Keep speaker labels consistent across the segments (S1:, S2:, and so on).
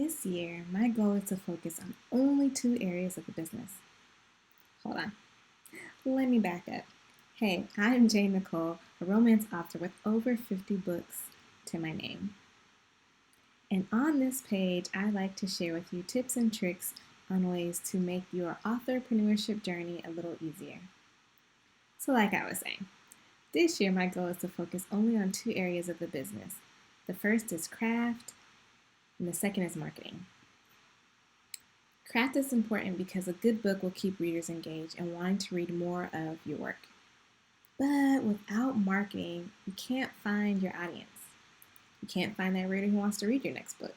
S1: This year, my goal is to focus on only two areas of the business. Hold on, let me back up. Hey, I'm Jane Nicole, a romance author with over 50 books to my name. And on this page, I like to share with you tips and tricks on ways to make your authorpreneurship journey a little easier. So, like I was saying, this year my goal is to focus only on two areas of the business. The first is craft, and the second is marketing. Craft is important because a good book will keep readers engaged and wanting to read more of your work. But without marketing, you can't find your audience. You can't find that reader who wants to read your next book.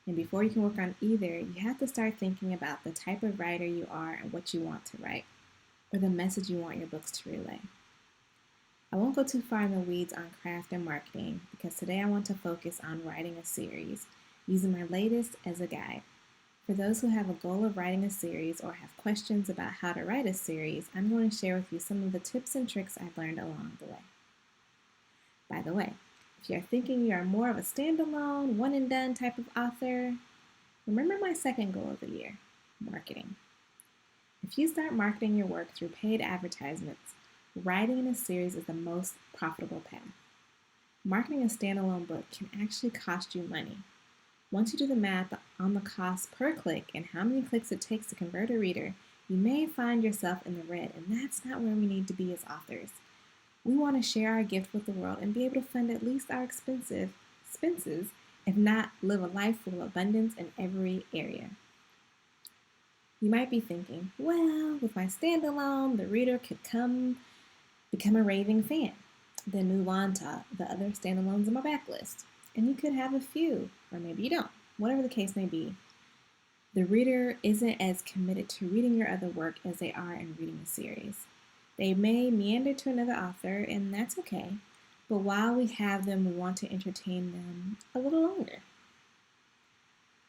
S1: And before you can work on either, you have to start thinking about the type of writer you are and what you want to write, or the message you want your books to relay. I won't go too far in the weeds on craft and marketing because today I want to focus on writing a series, using my latest as a guide. For those who have a goal of writing a series or have questions about how to write a series, I'm going to share with you some of the tips and tricks I've learned along the way. By the way, if you're thinking you are more of a standalone, one and done type of author, remember my second goal of the year, marketing. If you start marketing your work through paid advertisements, writing in a series is the most profitable path. Marketing a standalone book can actually cost you money. Once you do the math on the cost per click and how many clicks it takes to convert a reader, you may find yourself in the red, and that's not where we need to be as authors. We want to share our gift with the world and be able to fund at least our expenses, if not live a life full of abundance in every area. You might be thinking, well, with my standalone, the reader could become a raving fan, then move on to the other standalones on my backlist. And you could have a few, or maybe you don't. Whatever the case may be, the reader isn't as committed to reading your other work as they are in reading a series. They may meander to another author, and that's okay. But while we have them, we want to entertain them a little longer.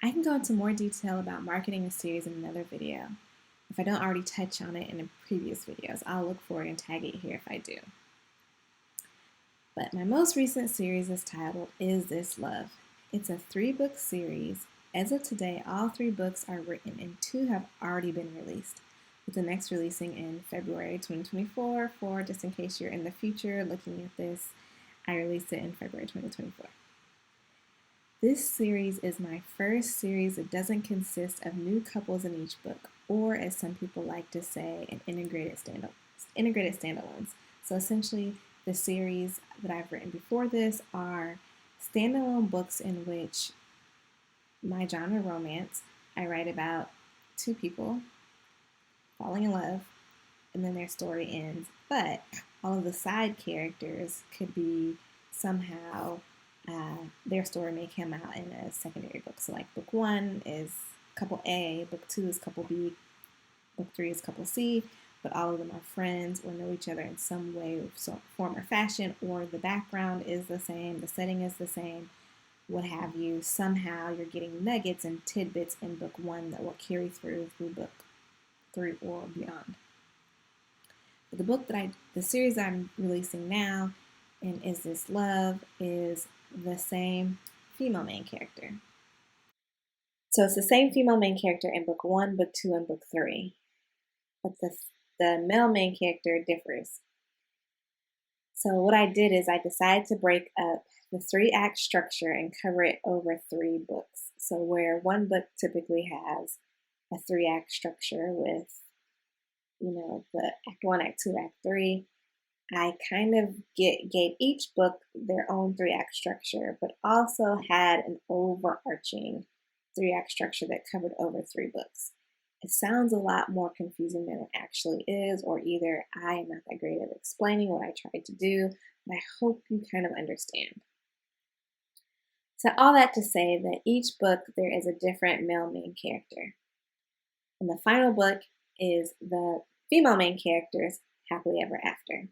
S1: I can go into more detail about marketing a series in another video. If I don't already touch on it in the previous videos, I'll look for it and tag it here if I do. But my most recent series is titled Is This Love? It's a 3-book series. As of today, all 3 books are written and 2 have already been released, with the next releasing in February 2024. For just in case you're in the future looking at this, I released it in February 2024. This series is my first series that doesn't consist of new couples in each book, or as some people like to say, an integrated standalones. So essentially, the series that I've written before this are standalone books in which my genre romance, I write about 2 people falling in love and then their story ends. But all of the side characters could be somehow their story may come out in a secondary book. So like book 1 is couple A, book 2 is couple B, book 3 is couple C, but all of them are friends or know each other in some way, form, or fashion, or the background is the same, the setting is the same, what have you. Somehow you're getting nuggets and tidbits in book 1 that will carry through book 3 or beyond. But the series I'm releasing now in Is This Love is the same female main character. So it's the same female main character in book 1, book 2, and book 3. But the male main character differs. So what I did is I decided to break up the 3-act structure and cover it over 3 books. So where one book typically has a 3-act structure with, the act 1, act 2, act 3, I kind of gave each book their own 3-act structure, but also had an overarching 3-act structure that covered over 3 books. It sounds a lot more confusing than it actually is, or either I am not that great at explaining what I tried to do, but I hope you kind of understand. So all that to say that each book there is a different male main character. And the final book is the female main character's happily ever after.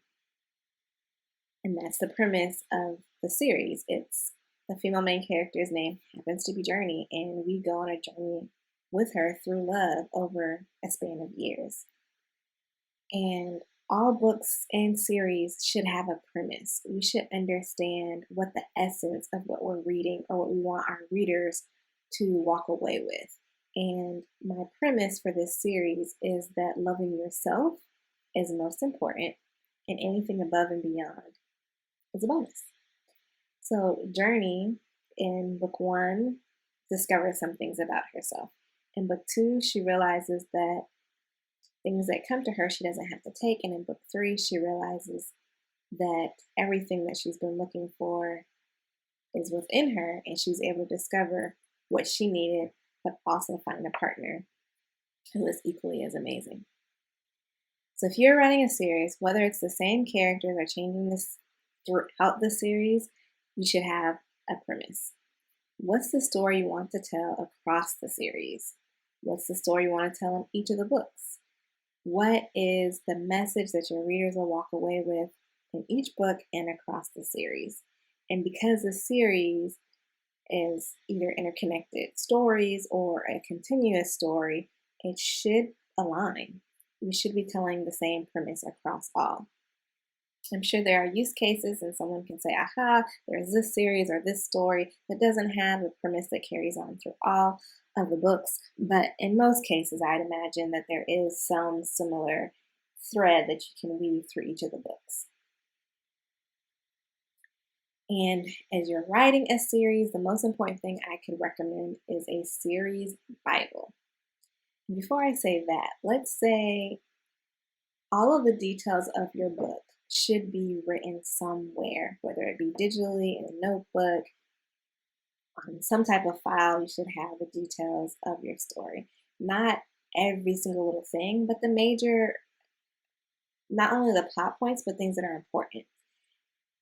S1: And that's the premise of the series. It's the female main character's name happens to be Journey, and we go on a journey with her through love over a span of years. And all books and series should have a premise. We should understand what the essence of what we're reading or what we want our readers to walk away with. And my premise for this series is that loving yourself is most important, and anything above and beyond is a bonus. So, Journey in book 1 discovers some things about herself. In book 2, she realizes that things that come to her she doesn't have to take. And in book 3, she realizes that everything that she's been looking for is within her, and she's able to discover what she needed, but also find a partner who is equally as amazing. So if you're writing a series, whether it's the same characters or changing this throughout the series, you should have a premise. What's the story you want to tell across the series? What's the story you want to tell in each of the books? What is the message that your readers will walk away with in each book and across the series? And because the series is either interconnected stories or a continuous story, it should align. We should be telling the same premise across all. I'm sure there are use cases and someone can say, aha, there's this series or this story that doesn't have a premise that carries on through all of the books. But in most cases, I'd imagine that there is some similar thread that you can weave through each of the books. And as you're writing a series, the most important thing I could recommend is a series Bible. Before I say that, let's say all of the details of your book should be written somewhere, whether it be digitally in a notebook, on some type of file. You should have the details of your story. Not every single little thing, but the major, not only the plot points, but things that are important.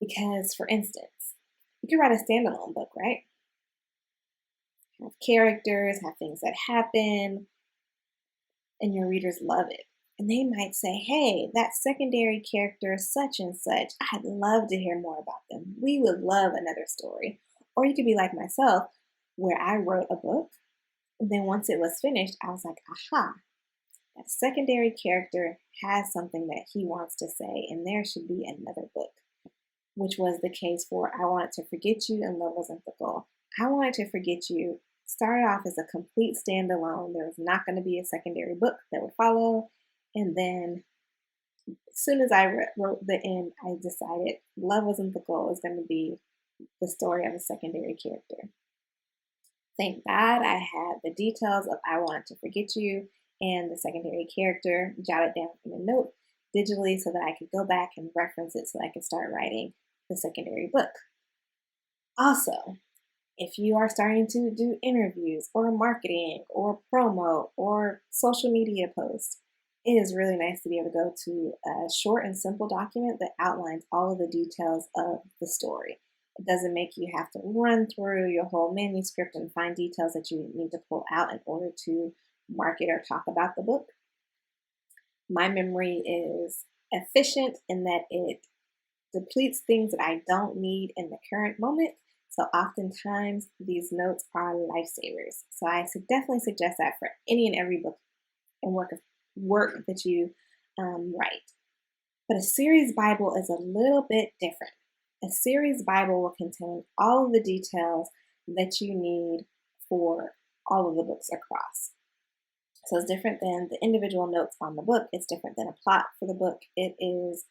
S1: Because, for instance, you can write a standalone book, right? Have characters, have things that happen, and your readers love it. And they might say, hey, that secondary character, such and such, I'd love to hear more about them. We would love another story. Or you could be like myself, where I wrote a book, and then once it was finished, I was like, aha, that secondary character has something that he wants to say, and there should be another book. Which was the case for I Wanted to Forget You and Love Wasn't the Goal. I Wanted to Forget You started off as a complete standalone. There was not going to be a secondary book that would follow. And then as soon as I wrote the end, I decided Love Wasn't the Goal is going to be the story of a secondary character. Thank God I had the details of I Wanted to Forget You and the secondary character jotted down in a note digitally so that I could go back and reference it so I could start writing the secondary book. Also, if you are starting to do interviews or marketing or promo or social media posts, it is really nice to be able to go to a short and simple document that outlines all of the details of the story. It doesn't make you have to run through your whole manuscript and find details that you need to pull out in order to market or talk about the book. My memory is efficient in that it depletes things that I don't need in the current moment. So oftentimes these notes are lifesavers. So I definitely suggest that for any and every book and work that you write. But a series Bible is a little bit different. A series Bible will contain all of the details that you need for all of the books across. So it's different than the individual notes on the book. It's different than a plot for the book. It is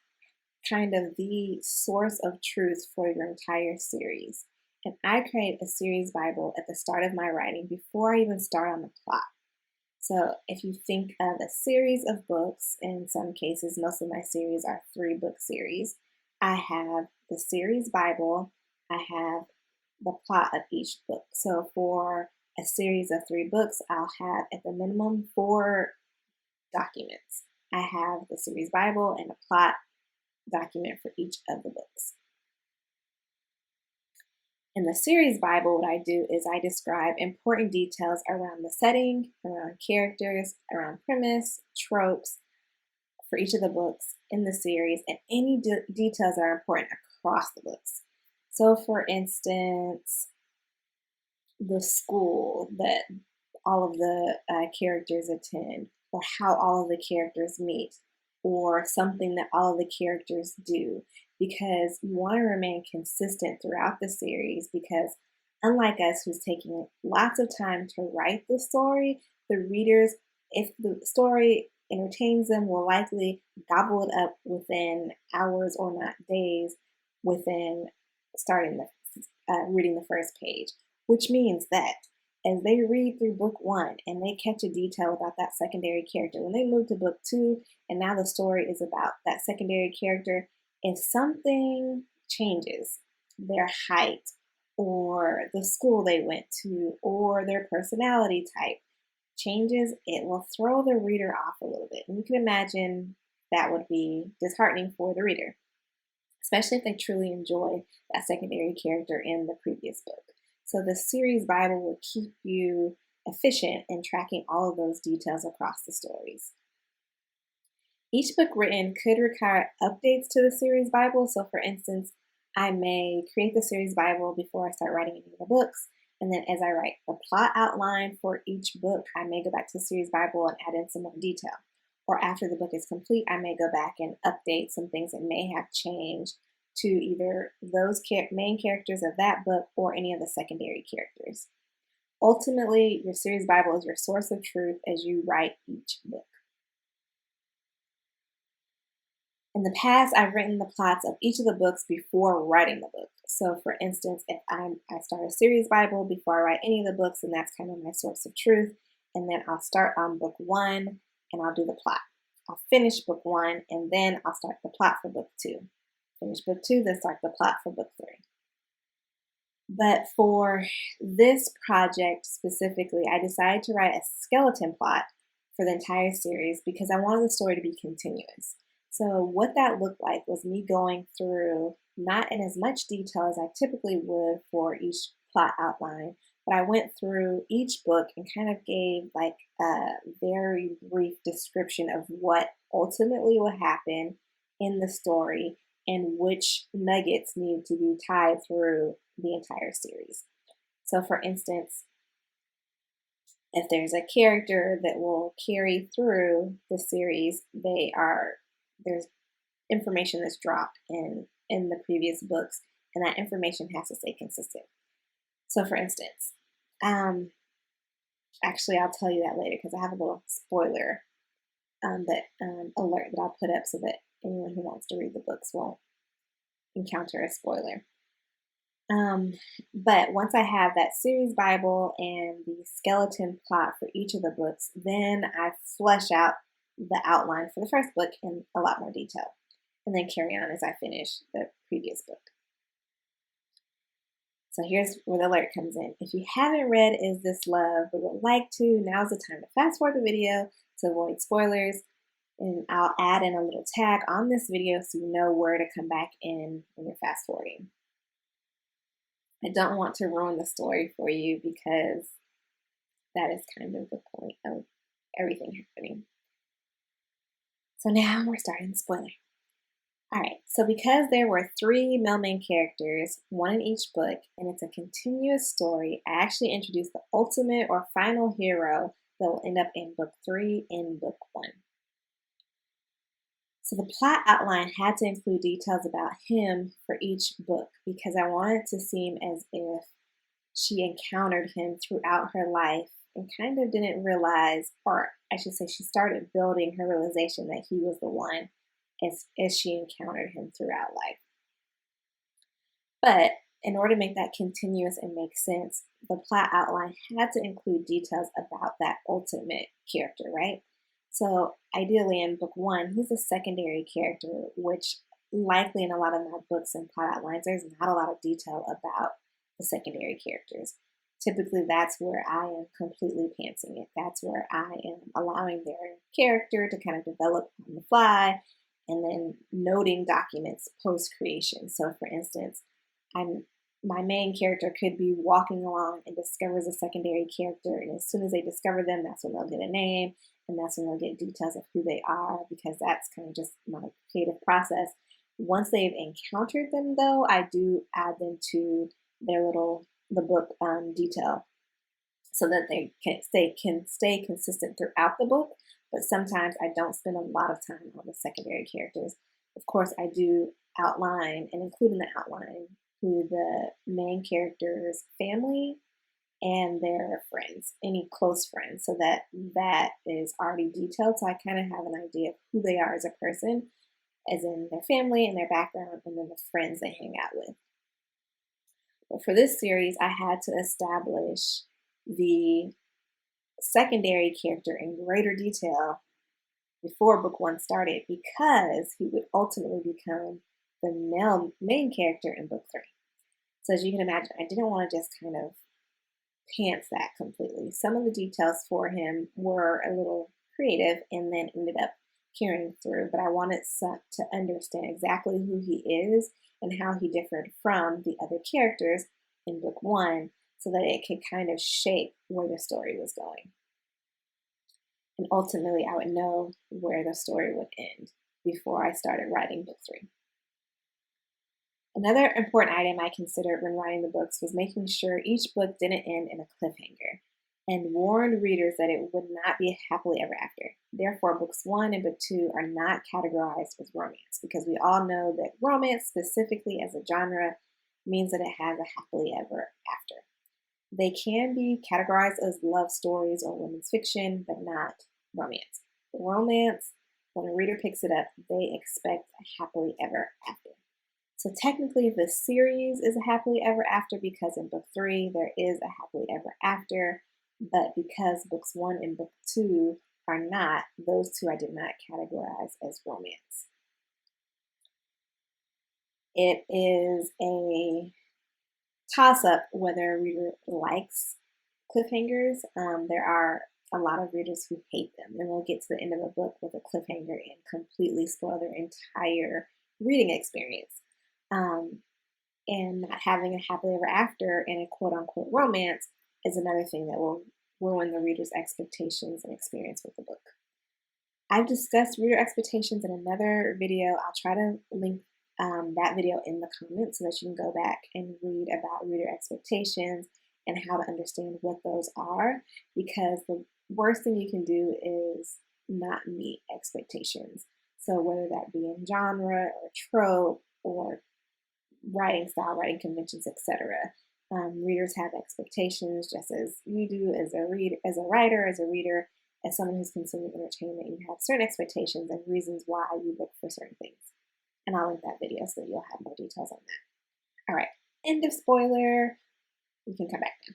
S1: kind of the source of truth for your entire series. And I create a series Bible at the start of my writing before I even start on the plot. So if you think of a series of books, in some cases, most of my series are 3-book series. I have the series Bible. I have the plot of each book. So for a series of 3 books, I'll have at the minimum 4 documents. I have the series Bible and a plot document for each of the books. In the series Bible, what I do is I describe important details around the setting, around characters, around premise, tropes for each of the books in the series, and any details that are important across the books. So for instance, the school that all of the characters attend, or how all of the characters meet, or something that all of the characters do, because you want to remain consistent throughout the series, because Unlike us, who's taking lots of time to write the story, the readers, if the story entertains them, will likely gobble it up within hours or not days within starting reading the first page, which means that as they read through book one and they catch a detail about that secondary character, when they move to book two and now the story is about that secondary character, if something changes, their height or the school they went to or their personality type changes, it will throw the reader off a little bit. And you can imagine that would be disheartening for the reader, especially if they truly enjoy that secondary character in the previous book. So the series Bible will keep you efficient in tracking all of those details across the stories. Each book written could require updates to the series Bible. So for instance, I may create the series Bible before I start writing any of the books. And then as I write the plot outline for each book, I may go back to the series Bible and add in some more detail. Or after the book is complete, I may go back and update some things that may have changed to either those main characters of that book or any of the secondary characters. Ultimately, your series Bible is your source of truth as you write each book. In the past, I've written the plots of each of the books before writing the book. So for instance, if I start a series Bible before I write any of the books, and that's kind of my source of truth, and then I'll start on book one and I'll do the plot. I'll finish book one and then I'll start the plot for book two. Finish book two, then start the plot for book three. But for this project specifically, I decided to write a skeleton plot for the entire series because I wanted the story to be continuous. So what that looked like was me going through, not in as much detail as I typically would for each plot outline, but I went through each book and kind of gave like a very brief description of what ultimately will happen in the story and which nuggets need to be tied through the entire series. So for instance, if there's a character that will carry through the series, there's information that's dropped in the previous books, and that information has to stay consistent. So for instance, actually I'll tell you that later because I have a little spoiler alert that I'll put up so that anyone who wants to read the books won't encounter a spoiler. But once I have that series Bible and the skeleton plot for each of the books, then I flesh out the outline for the first book in a lot more detail, and then carry on as I finish the previous book. So here's where the alert comes in. If you haven't read Is This Love but would like to, now's the time to fast forward the video to avoid spoilers. And I'll add in a little tag on this video so you know where to come back in when you're fast forwarding. I don't want to ruin the story for you because that is kind of the point of everything happening. So now we're starting the spoiler. All right, so because there were 3 male main characters, one in each book, and it's a continuous story, I actually introduced the ultimate or final hero that will end up in book 3 in book 1. So the plot outline had to include details about him for each book because I wanted it to seem as if she encountered him throughout her life and kind of didn't realize, or I should say she started building her realization that he was the one as she encountered him throughout life. But in order to make that continuous and make sense, the plot outline had to include details about that ultimate character, right? So ideally in book 1, he's a secondary character, which likely in a lot of my books and plot outlines, there's not a lot of detail about the secondary characters. Typically that's where I am completely pantsing it. That's where I am allowing their character to kind of develop on the fly and then noting documents post-creation. So for instance, my main character could be walking along and discovers a secondary character, and as soon as they discover them, that's when they'll get a name, and that's when they'll get details of who they are, because that's kind of just my creative process. Once they've encountered them, though, I do add them to the book detail so that they can stay consistent throughout the book, but sometimes I don't spend a lot of time on the secondary characters. Of course, I do outline and include in the outline include the main character's family and their friends, any close friends, so that is already detailed. So I kind of have an idea of who they are as a person, as in their family and their background, and then the friends they hang out with. But for this series, I had to establish the secondary character in greater detail before book one started, because he would ultimately become the main character in book three. So as you can imagine, I didn't want to just kind of pants that completely. Some of the details for him were a little creative and then ended up carrying through, but I wanted to understand exactly who he is and how he differed from the other characters in book one, so that it could kind of shape where the story was going. And ultimately, I would know where the story would end before I started writing book three. Another important item I considered when writing the books was making sure each book didn't end in a cliffhanger, and warned readers that it would not be happily ever after. Therefore, books one and book two are not categorized as romance, because we all know that romance, specifically as a genre, means that it has a happily ever after. They can be categorized as love stories or women's fiction, but not romance. Romance, when a reader picks it up, they expect a happily ever after. So technically, the series is a happily ever after, because in book three there is a happily ever after, but because books one and book two are not, those two I did not categorize as romance. It is a toss-up whether a reader likes cliffhangers. There are a lot of readers who hate them, and will get to the end of a book with a cliffhanger and completely spoil their entire reading experience. And not having a happily ever after in a quote-unquote romance is another thing that will ruin the reader's expectations and experience with the book. I've discussed reader expectations in another video. I'll try to link that video in the comments so that you can go back and read about reader expectations and how to understand what those are, because the worst thing you can do is not meet expectations. So whether that be in genre or trope or writing style, writing conventions, etc. Readers have expectations, just as you do as a writer, as a reader, as someone who's consuming entertainment. You have certain expectations and reasons why you look for certain things. And I'll link that video so that you'll have more details on that. All right, end of spoiler. You can come back now.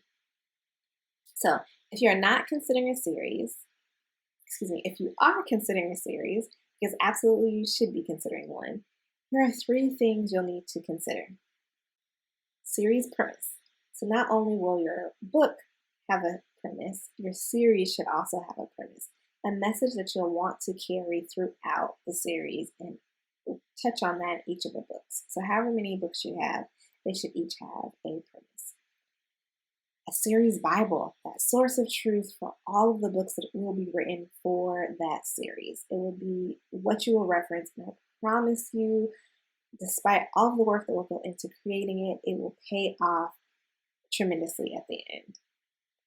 S1: So if you're not considering a series, if you are considering a series, because absolutely you should be considering one, here are 3 things you'll need to consider. Series premise. So not only will your book have a premise, your series should also have a premise, a message that you'll want to carry throughout the series, and touch on that in each of the books. So however many books you have, they should each have a premise. A series Bible, that source of truth for all of the books that will be written for that series. It will be what you will reference, and I promise you, despite all of the work that will go into creating it, it will pay off tremendously at the end.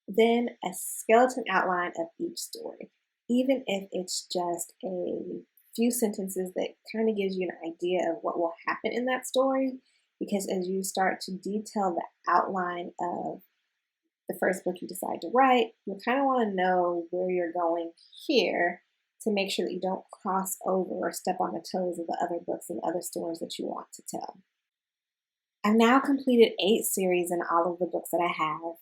S1: Then a skeleton outline of each story, even if it's just a few sentences that kind of gives you an idea of what will happen in that story, because as you start to detail the outline of the first book you decide to write, you'll kind of want to know where you're going here to make sure that you don't cross over or step on the toes of the other books and other stories that you want to tell. I've now completed 8 series in all of the books that I have,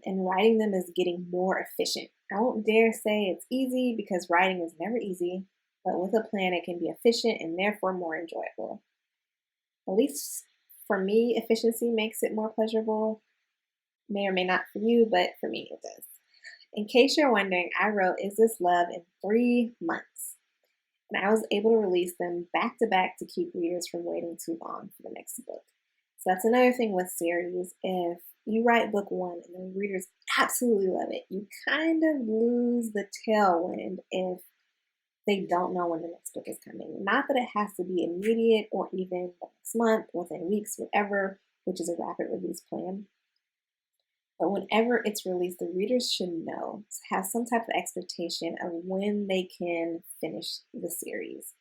S1: and writing them is getting more efficient. I won't dare say it's easy, because writing is never easy, but with a plan it can be efficient and therefore more enjoyable. At least for me, efficiency makes it more pleasurable. May or may not for you, but for me it does. In case you're wondering, I wrote Is This Love in 3 months, and I was able to release them back to back to keep readers from waiting too long for the next book. So that's another thing with series. If you write book 1 and the readers absolutely love it, you kind of lose the tailwind if they don't know when the next book is coming. Not that it has to be immediate or even the next month, within weeks, whatever, which is a rapid release plan. But whenever it's released, the readers should know, have some type of expectation of when they can finish the series.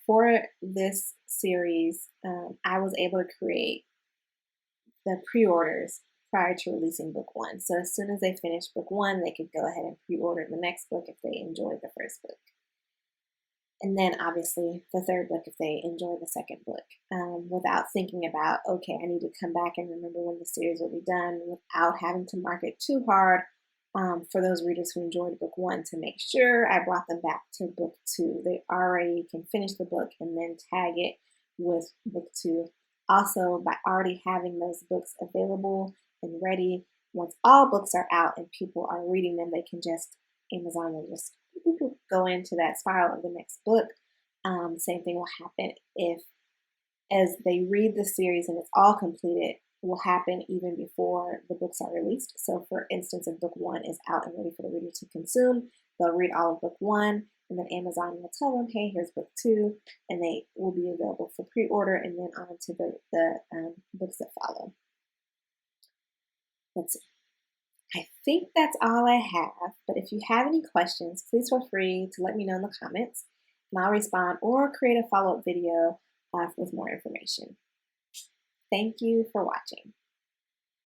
S1: For this series, I was able to create the pre-orders prior to releasing book one. So as soon as they finished book one, they could go ahead and pre-order the next book if they enjoyed the first book. And then obviously the third book if they enjoy the second book, without thinking about, okay, I need to come back and remember when the series will be done, without having to market too hard for those readers who enjoyed book one, to make sure I brought them back to book two. They already can finish the book and then tag it with book two. Also, by already having those books available and ready, once all books are out and people are reading them, they can just, Amazon will just go into that spiral of the next book. Same thing will happen if, as they read the series and it's all completed, will happen even before the books are released. So for instance, if book one is out and ready for the reader to consume, they'll read all of book one, and then Amazon will tell them, hey, here's book two, and they will be available for pre-order and then on to the books that follow. Let's see. I think that's all I have, but if you have any questions, please feel free to let me know in the comments, and I'll respond or create a follow-up video with more information. Thank you for watching.